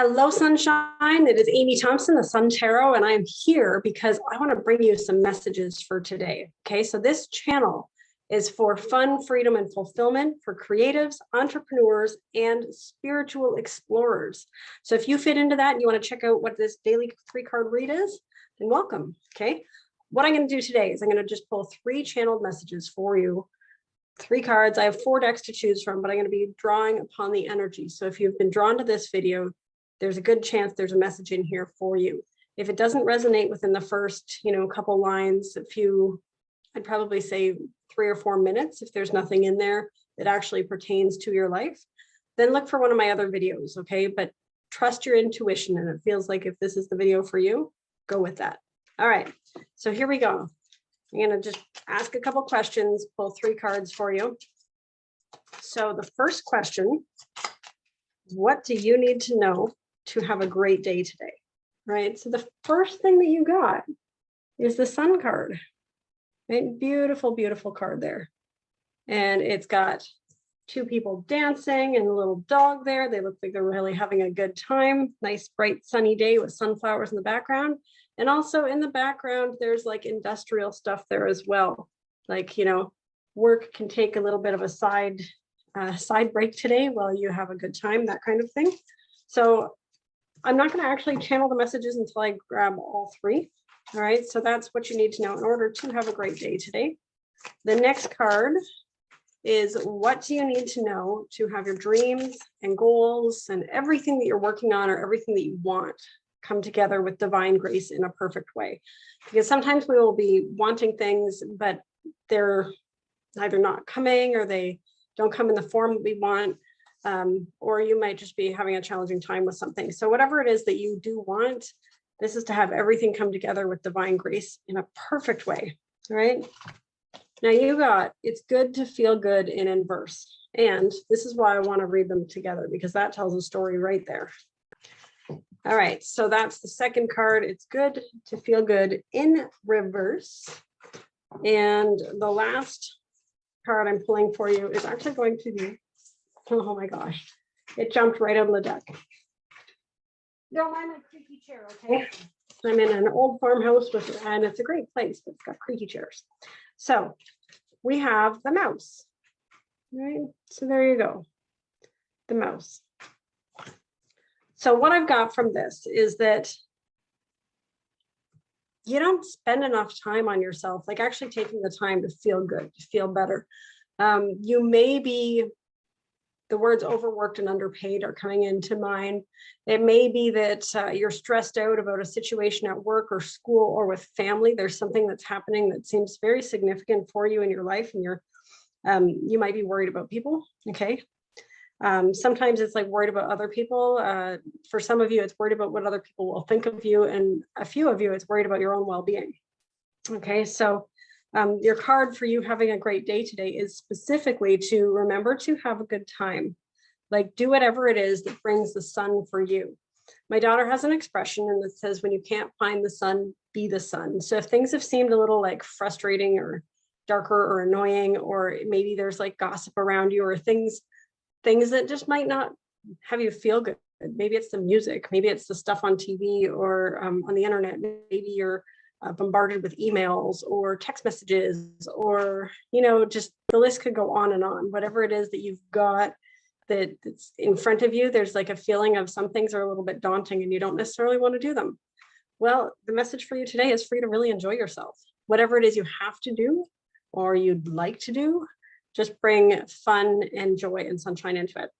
Hello, sunshine. It is Amy Thomson, the Sun Tarot, and I am here because I want to bring you some messages for today. Okay, so this channel is for fun, freedom, and fulfillment for creatives, entrepreneurs, and spiritual explorers. So if you fit into that and you want to check out what this daily 3-card read is, then welcome. Okay, what I'm going to do today is I'm going to just pull 3 channeled messages for you. 3 cards. I have 4 decks to choose from, but I'm going to be drawing upon the energy. So if you've been drawn to this video, there's a good chance there's a message in here for you. If it doesn't resonate within the first, couple lines, I'd probably say 3 or 4 minutes, if there's nothing in there that actually pertains to your life, then look for one of my other videos, okay? But trust your intuition, and it feels like if this is the video for you, go with that. All right, so here we go. I'm gonna just ask a couple questions, pull 3 cards for you. So the first question, what do you need to know to have a great day today? Right, so the first thing that you got is the Sun card. Right? Beautiful, beautiful card there. And it's got 2 people dancing and a little dog there. They look like they're really having a good time. Nice, bright, sunny day with sunflowers in the background. And also in the background, there's like industrial stuff there as well. Like, work can take a little bit of a side break today while you have a good time, that kind of thing. So I'm not going to actually channel the messages until I grab all 3. All right, so that's what you need to know in order to have a great day today. The next card is, what do you need to know to have your dreams and goals and everything that you're working on or everything that you want come together with divine grace in a perfect way? Because sometimes we will be wanting things, but they're either not coming or they don't come in the form that we want, or you might just be having a challenging time with something. So whatever it is that you do want, this is to have everything come together with divine grace in a perfect way, right? Now you got, it's good to feel good in inverse. And this is why I want to read them together, because that tells a story right there. All right, so that's the second card. It's good to feel good in reverse. And the last card I'm pulling for you is actually going to be, oh my gosh, it jumped right out of the deck. Don't mind my creaky chair, okay? I'm in an old farmhouse and it's a great place, but it's got creaky chairs. So we have the mouse, right? So there you go, the mouse. So what I've got from this is that you don't spend enough time on yourself, like actually taking the time to feel good, to feel better. You may be, the words overworked and underpaid are coming into mind. It may be that you're stressed out about a situation at work or school or with family. There's something that's happening that seems very significant for you in your life, and you might be worried about people, okay? Sometimes it's like worried about other people. For some of you, it's worried about what other people will think of you, and a few of you, it's worried about your own well-being. Okay, so your card for you having a great day today is specifically to remember to have a good time. Like, do whatever it is that brings the sun for you. My daughter has an expression and it says, when you can't find the sun, be the sun. So if things have seemed a little like frustrating or darker or annoying, or maybe there's like gossip around you or things that just might not have you feel good. Maybe it's the music, maybe it's the stuff on TV or on the internet. Maybe you're bombarded with emails or text messages, or just the list could go on and on. Whatever it is that you've got that's in front of you, there's like a feeling of some things are a little bit daunting and you don't necessarily want to do them. Well, the message for you today is for you to really enjoy yourself. Whatever it is you have to do or you'd like to do, just bring fun and joy and sunshine into it.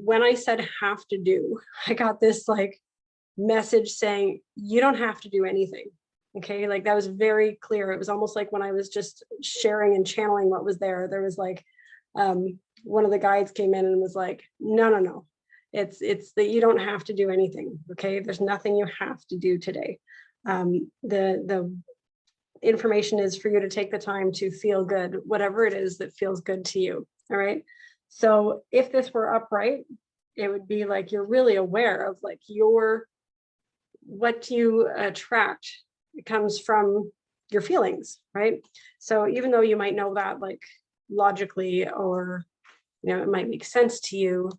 When I said have to do, I got this like message saying you don't have to do anything. Okay, like that was very clear. It was almost like when I was just sharing and channeling what was there, there was like one of the guides came in and was like, no, it's that you don't have to do anything. Okay, there's nothing you have to do today. The information is for you to take the time to feel good, whatever it is that feels good to you. All right, so if this were upright, it would be like you're really aware of like what you attract. It comes from your feelings, right? So even though you might know that like logically, or it might make sense to you,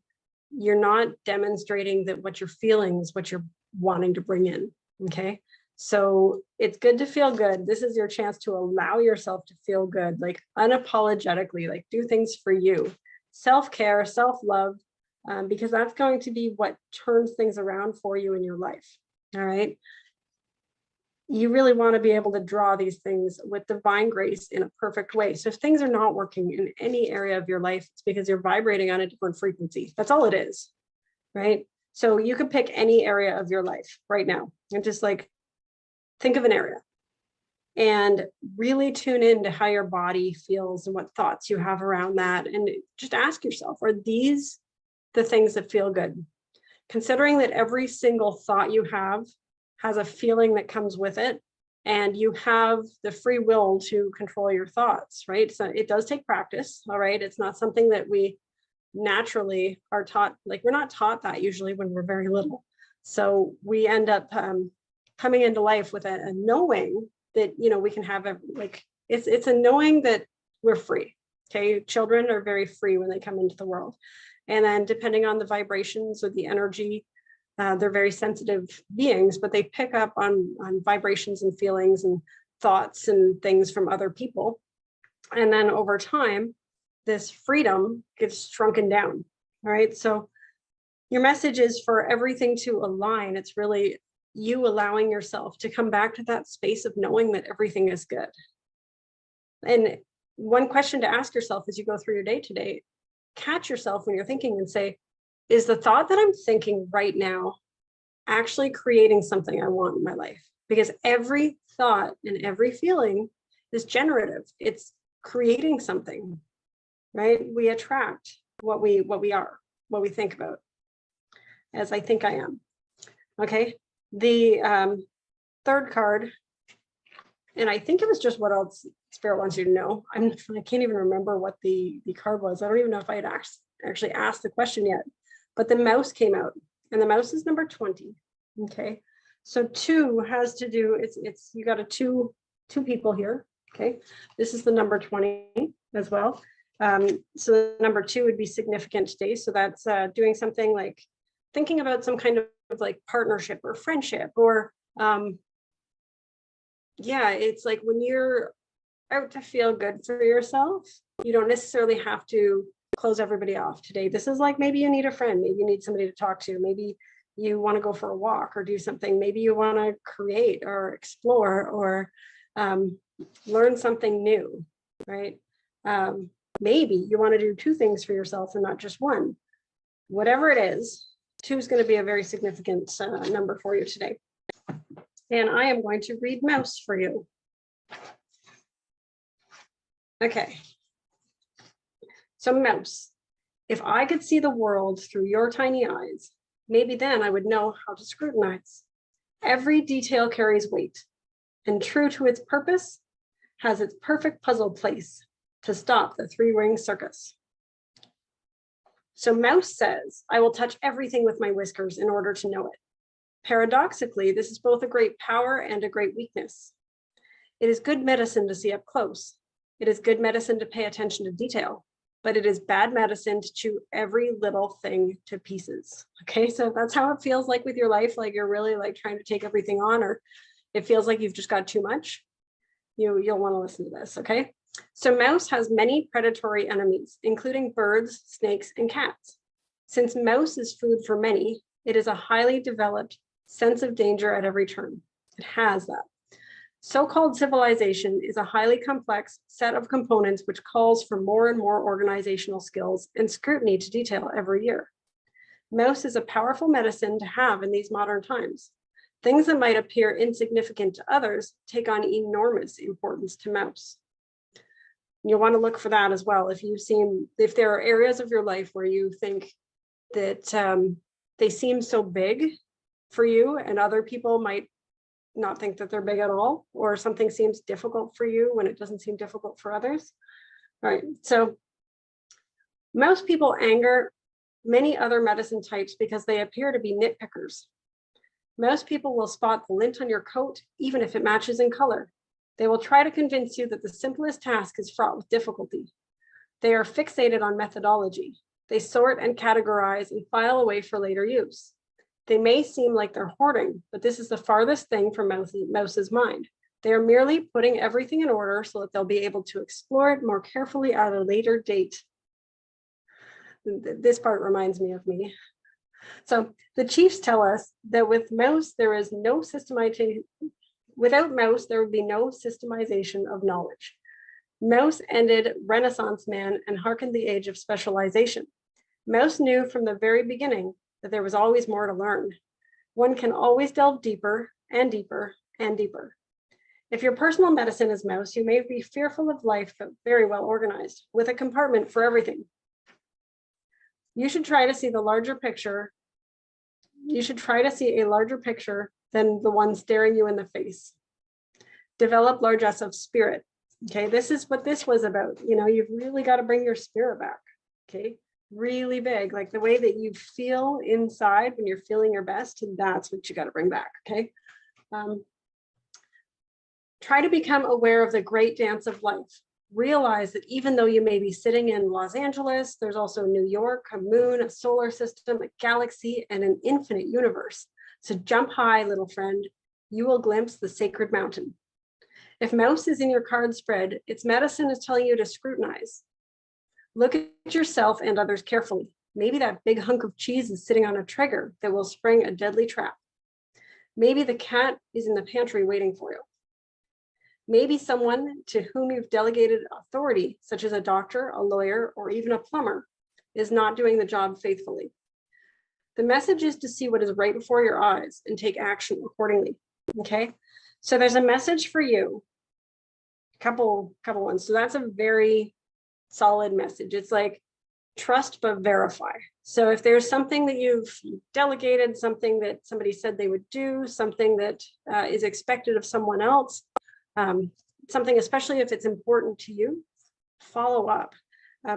you're not demonstrating that what you're feeling is what you're wanting to bring in. Okay. So it's good to feel good. This is your chance to allow yourself to feel good, like unapologetically, like do things for you, self-care, self-love, because that's going to be what turns things around for you in your life. All right. You really want to be able to draw these things with divine grace in a perfect way. So if things are not working in any area of your life, it's because you're vibrating on a different frequency. That's all it is, right? So you could pick any area of your life right now and just like think of an area and really tune in to how your body feels and what thoughts you have around that. And just ask yourself, are these the things that feel good? Considering that every single thought you have has a feeling that comes with it, and you have the free will to control your thoughts, right? So it does take practice, all right? It's not something that we naturally are taught. Like, we're not taught that usually when we're very little. So we end up coming into life with a knowing that, you know, we can have it's a knowing that we're free. Okay. Children are very free when they come into the world. And then depending on the vibrations or the energy, they're very sensitive beings, but they pick up on vibrations and feelings and thoughts and things from other people. And then over time, this freedom gets shrunken down. All right. So your message is for everything to align. It's really you allowing yourself to come back to that space of knowing that everything is good. And one question to ask yourself as you go through your day today, catch yourself when you're thinking and say, is the thought that I'm thinking right now actually creating something I want in my life? Because every thought and every feeling is generative. It's creating something, right? We attract what we are, what we think about, as I think I am. Okay. The third card, and I think it was just what else Spirit wants you to know. I can't even remember what the card was. I don't even know if I had actually asked the question yet. But the mouse came out, and the mouse is number 20. Okay, so 2 has to do, it's you got two people here. Okay, this is the number 20 as well. So number 2 would be significant today. So that's doing something like thinking about some kind of like partnership or friendship, or yeah, it's like when you're out to feel good for yourself, you don't necessarily have to close everybody off today. This is like, maybe you need a friend, maybe you need somebody to talk to, maybe you want to go for a walk or do something, maybe you want to create or explore or learn something new, right? Maybe you want to do 2 things for yourself and not just one. Whatever it is, 2 is going to be a very significant number for you today. And I am going to read mouse for you. Okay. So mouse, if I could see the world through your tiny eyes, maybe then I would know how to scrutinize. Every detail carries weight, and true to its purpose, has its perfect puzzle place to stop the 3-ring circus. So mouse says, I will touch everything with my whiskers in order to know it. Paradoxically, this is both a great power and a great weakness. It is good medicine to see up close. It is good medicine to pay attention to detail, but it is bad medicine to chew every little thing to pieces. Okay, so if that's how it feels like with your life, like you're really like trying to take everything on, or it feels like you've just got too much, you'll want to listen to this, okay? So mouse has many predatory enemies, including birds, snakes, and cats. Since mouse is food for many, it is a highly developed sense of danger at every turn. It has that. So-called civilization is a highly complex set of components which calls for more and more organizational skills and scrutiny to detail every year. Mouse is a powerful medicine to have in these modern times. Things that might appear insignificant to others take on enormous importance to mouse. You'll want to look for that as well. If there are areas of your life where you think that they seem so big for you and other people might not think that they're big at all, or something seems difficult for you when it doesn't seem difficult for others. All right, so most people anger many other medicine types because they appear to be nitpickers. Most people will spot the lint on your coat, even if it matches in color. They will try to convince you that the simplest task is fraught with difficulty. They are fixated on methodology. They sort and categorize and file away for later use. They may seem like they're hoarding, but this is the farthest thing from Mouse's mind. They are merely putting everything in order so that they'll be able to explore it more carefully at a later date. This part reminds me of me. So the chiefs tell us that with Mouse, there is no systemization. Without Mouse, there would be no systemization of knowledge. Mouse ended Renaissance man and hearkened the age of specialization. Mouse knew from the very beginning that there was always more to learn. One can always delve deeper and deeper and deeper. If your personal medicine is Mouse, you may be fearful of life, but very well organized, with a compartment for everything. You should try to see the larger picture. You should try to see a larger picture than the one staring you in the face. Develop largesse of spirit. Okay, this is what this was about. You know, you've really got to bring your spirit back. Okay, really big, like the way that you feel inside when you're feeling your best, and that's what you got to bring back. Okay, try to become aware of the great dance of life. Realize that even though you may be sitting in Los Angeles, there's also New York, a moon, a solar system, a galaxy, and an infinite universe. So jump high, little friend. You will glimpse the sacred mountain. If Mouse is in your card spread, its medicine is telling you to scrutinize. Look at yourself and others carefully. Maybe that big hunk of cheese is sitting on a trigger that will spring a deadly trap. Maybe the cat is in the pantry waiting for you. Maybe someone to whom you've delegated authority, such as a doctor, a lawyer, or even a plumber, is not doing the job faithfully. The message is to see what is right before your eyes and take action accordingly. Okay, so there's a message for you. Couple ones. So that's a very solid message. It's like trust but verify. So if there's something that you've delegated, something that somebody said they would do, something that is expected of someone else, something especially if it's important to you, follow up.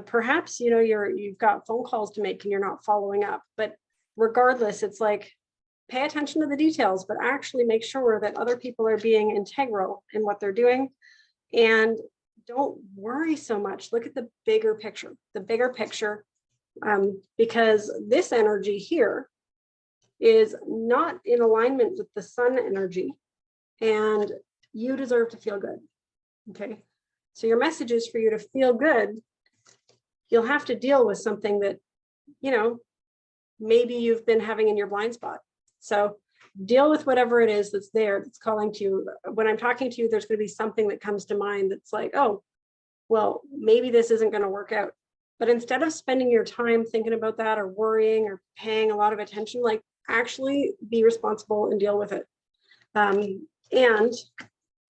Perhaps you've got phone calls to make and you're not following up, but regardless, it's like pay attention to the details, but actually make sure that other people are being integral in what they're doing. And don't worry so much. Look at the bigger picture, because this energy here is not in alignment with the sun energy, and you deserve to feel good. Okay, so your message is for you to feel good. You'll have to deal with something that, maybe you've been having in your blind spot. So deal with whatever it is that's there, that's calling to you. When I'm talking to you, there's going to be something that comes to mind that's like, oh, well, maybe this isn't going to work out. But instead of spending your time thinking about that or worrying or paying a lot of attention, like actually be responsible and deal with it. And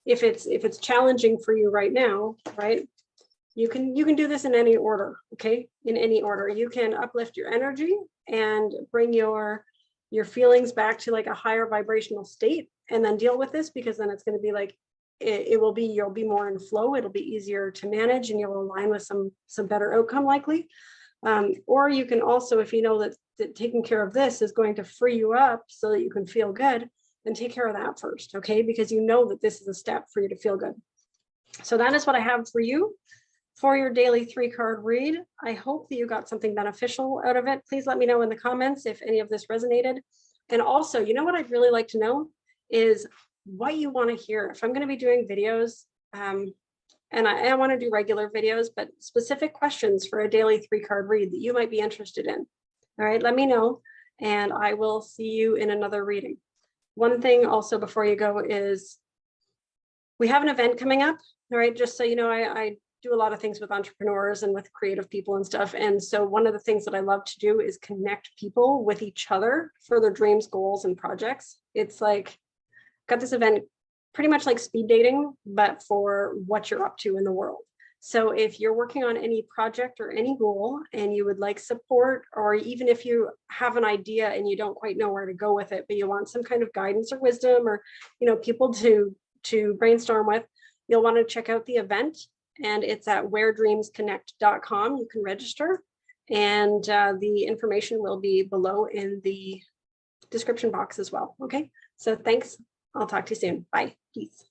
if it's challenging for you right now, right, you can do this in any order. Okay, in any order. You can uplift your energy and bring your feelings back to like a higher vibrational state, and then deal with this, because then it's going to be like you'll be more in flow. It'll be easier to manage, and you'll align with some better outcome likely. Or you can also, if you know that taking care of this is going to free you up so that you can feel good, then take care of that first, okay? Because you know that this is a step for you to feel good. So that is what I have for you for your daily 3-card read. I hope that you got something beneficial out of it. Please let me know in the comments if any of this resonated. And also, what I'd really like to know is what you want to hear. If I'm going to be doing videos, and I want to do regular videos, but specific questions for a daily 3-card read that you might be interested in. All right, let me know, and I will see you in another reading. One thing also before you go is we have an event coming up. All right, just so you know, I do a lot of things with entrepreneurs and with creative people and stuff. And so one of the things that I love to do is connect people with each other for their dreams, goals, and projects. It's like, got this event pretty much like speed dating, but for what you're up to in the world. So if you're working on any project or any goal and you would like support, or even if you have an idea and you don't quite know where to go with it, but you want some kind of guidance or wisdom, or people to brainstorm with, you'll want to check out the event. And it's at wheredreamsconnect.com. You can register, and the information will be below in the description box as well. Okay, so thanks. I'll talk to you soon. Bye. Peace.